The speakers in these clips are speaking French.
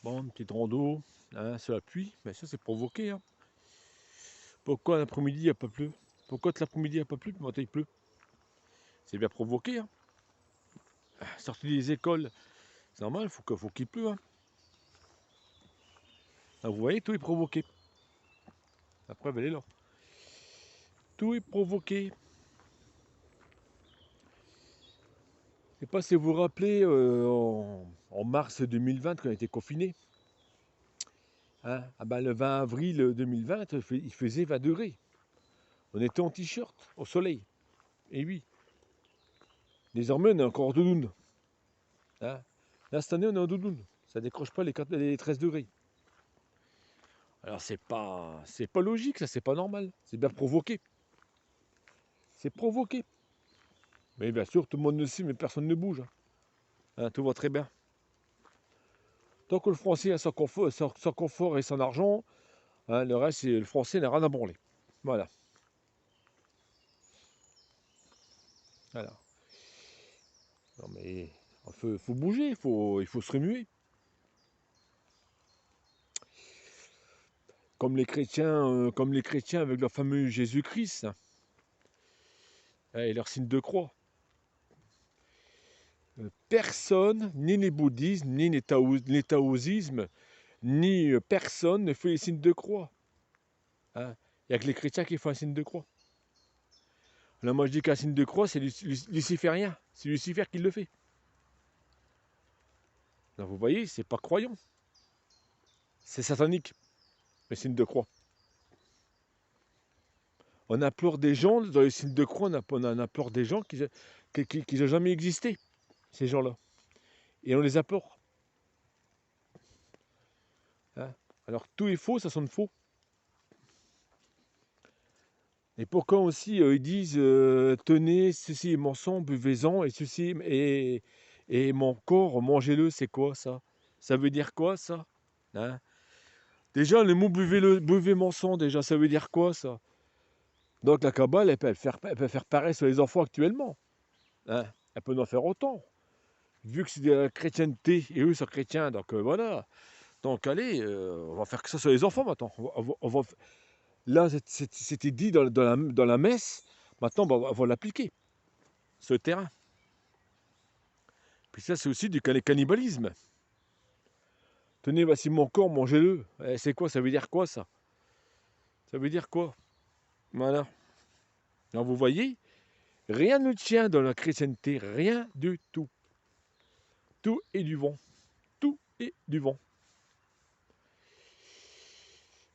Bon, une petite rando, hein, sous la pluie, mais ça c'est provoqué, hein. Pourquoi l'après-midi il n'y a pas plu? Pourquoi l'après-midi il n'y a pas plu, puis le matin il pleut? C'est bien provoqué, hein. Sortie des écoles, c'est normal, faut qu'il pleut, hein. Ah, vous voyez, tout est provoqué. La preuve, elle est là. Tout est provoqué. Je sais pas si vous vous rappelez, en mars 2020, quand on était confinés, hein, ah ben, le 20 avril 2020, il faisait 20 degrés. On était en t-shirt, au soleil. Et oui, désormais, on est encore en doudoune, hein. Là, cette année, on est en doudoune. Ça décroche pas les 13 degrés. Alors, c'est pas logique, ça, c'est pas normal. C'est bien provoqué. C'est provoqué. Mais bien sûr, tout le monde le sait, mais personne ne bouge, hein. Hein, tout va très bien. Tant que le français a son confort et son argent, hein, le reste, le français n'a rien à branler. Voilà. Voilà. Non mais faut bouger, il faut se remuer. Comme les chrétiens avec leur fameux Jésus-Christ, hein, et leur signe de croix. Personne, ni les bouddhismes, ni les taoïsmes, ni personne ne fait les signes de croix, hein. Il n'y a que les chrétiens qui font un signe de croix. Alors moi je dis qu'un signe de croix, c'est luciférien. C'est Lucifer qui le fait. Donc vous voyez, c'est pas croyant. C'est satanique, le signe de croix. On implore des gens, dans les signes de croix, on implore des gens qui n'ont jamais existé, ces gens-là. Et on les implore, hein. Alors tout est faux, ça sonne faux. Et pourquoi aussi ils disent tenez, ceci est mon sang, buvez-en, et mon corps, mangez-le, c'est quoi ça? Ça veut dire quoi ça? Hein? Déjà, le mot buvez mon sang, déjà, ça veut dire quoi ça? Donc la Kabbale, elle peut faire pareil sur les enfants actuellement, hein. Elle peut en faire autant. Vu que c'est de la chrétienté, et eux sont chrétiens, donc voilà. Donc allez, on va faire que ça sur les enfants maintenant. Là, c'était dit dans la messe, maintenant on va l'appliquer sur le terrain. Puis ça, c'est aussi du cannibalisme. Tenez, voici mon corps, mangez-le. C'est quoi? Ça veut dire quoi ça? Ça veut dire quoi? Voilà. Alors vous voyez, rien ne tient dans la chrétienté, rien du tout. Tout est du vent. Tout est du vent.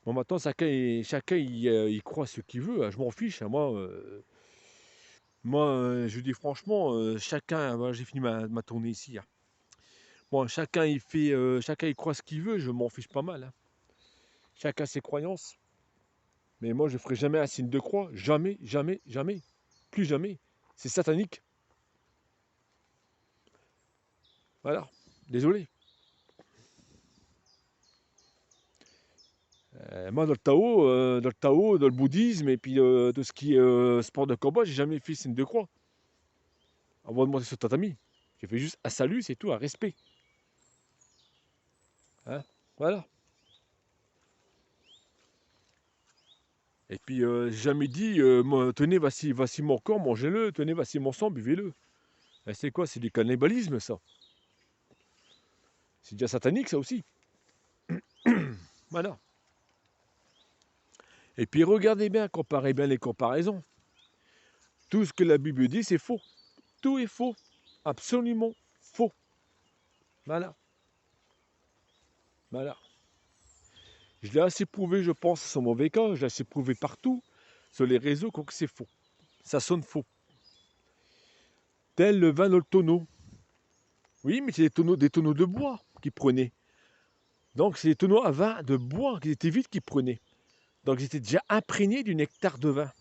Bon, maintenant, chacun il croit ce qu'il veut, hein. Je m'en fiche, hein. Moi, je dis franchement, chacun, voilà, j'ai fini ma tournée ici, hein. Bon, chacun il croit ce qu'il veut, je m'en fiche pas mal, hein. Chacun ses croyances. Mais moi, je ferai jamais un signe de croix. Jamais, jamais, jamais. Plus jamais. C'est satanique. Voilà. Désolé. Moi, dans le bouddhisme, et puis tout ce qui est sport de combat, j'ai jamais fait signe de croix avant de monter sur le tatami. J'ai fait juste un salut, c'est tout, un respect, hein. Voilà. Et puis, j'ai jamais dit, tenez, voici mon corps, mangez-le. Tenez, voici mon sang, buvez-le. C'est quoi? C'est du cannibalisme, ça. C'est déjà satanique, ça aussi. Voilà. Et puis, regardez bien, comparez bien les comparaisons. Tout ce que la Bible dit, c'est faux. Tout est faux. Absolument faux. Voilà. Voilà. Je l'ai assez prouvé, je pense, sur mon VK. Je l'ai assez prouvé partout, sur les réseaux, que c'est faux. Ça sonne faux. Tel le vin dans le tonneau. Oui, mais c'est des tonneaux de bois qu'ils prenaient. Donc, c'est des tonneaux à vin de bois qui étaient vides qu'ils prenaient. Donc, ils étaient déjà imprégnés du nectar de vin.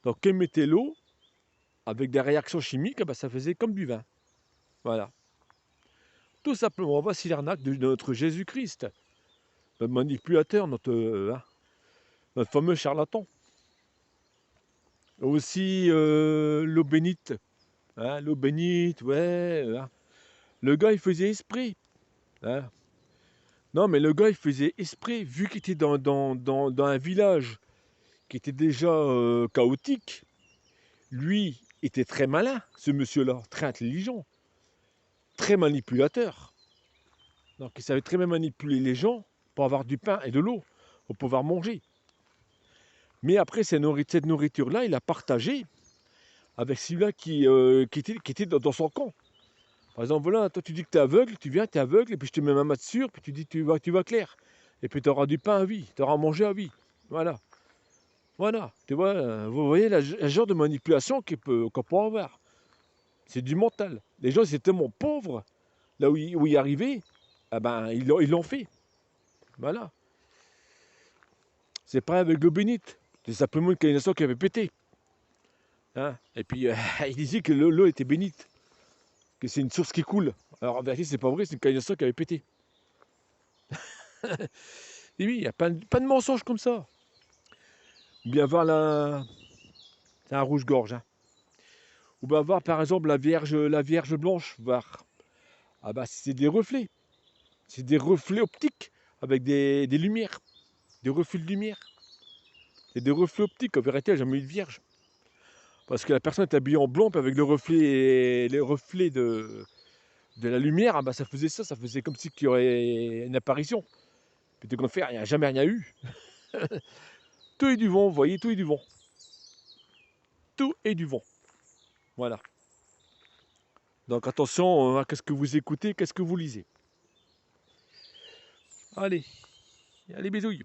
Donc, quand ils mettaient l'eau, avec des réactions chimiques, eh ben, ça faisait comme du vin. Voilà. Tout simplement, voici l'arnaque de notre Jésus-Christ. Notre manipulateur, notre fameux charlatan. Aussi, l'eau bénite. Hein, l'eau bénite, ouais, hein. Le gars, il faisait esprit, hein. Non, mais le gars, il faisait exprès, vu qu'il était dans un village qui était déjà chaotique, lui était très malin, ce monsieur-là, très intelligent, très manipulateur. Donc il savait très bien manipuler les gens pour avoir du pain et de l'eau, pour pouvoir manger. Mais après, cette nourriture-là, il l'a partagée avec celui-là qui était dans son camp. Par exemple, voilà, toi tu dis que tu es aveugle, tu viens, tu es aveugle, et puis je te mets ma massure, puis tu dis tu vas clair. Et puis tu auras du pain à vie, tu auras à manger à vie. Voilà. Voilà. Tu vois, vous voyez le genre de manipulation qu'on peut avoir. C'est du mental. Les gens, c'est tellement pauvres, là où y arriver, ah ben, ils l'ont fait. Voilà. C'est pareil avec l'eau bénite. C'est simplement une canalisation qui avait pété. Hein. Et puis, il disait que l'eau était bénite, que c'est une source qui coule. Alors en vérité, c'est pas vrai, c'est une canalisation qui avait pété. Et oui, il n'y a pas de mensonge comme ça. Ou bien voir la... C'est un rouge-gorge. Hein. Ou bien voir par exemple la Vierge blanche. Voir. Ah bah c'est des reflets. C'est des reflets optiques avec des lumières. Des reflets de lumière. C'est des reflets optiques. En vérité, elle n'a jamais eu de vierge. Parce que la personne est habillée en blanc, puis avec les reflets de la lumière, ah bah ça faisait ça, ça faisait comme si qu'il y aurait une apparition. Puis de faire, il n'y a jamais rien eu. Tout est du vent, vous voyez, tout est du vent. Tout est du vent. Voilà. Donc attention à qu'est-ce que vous écoutez, qu'est-ce que vous lisez. Allez, allez bisouilles.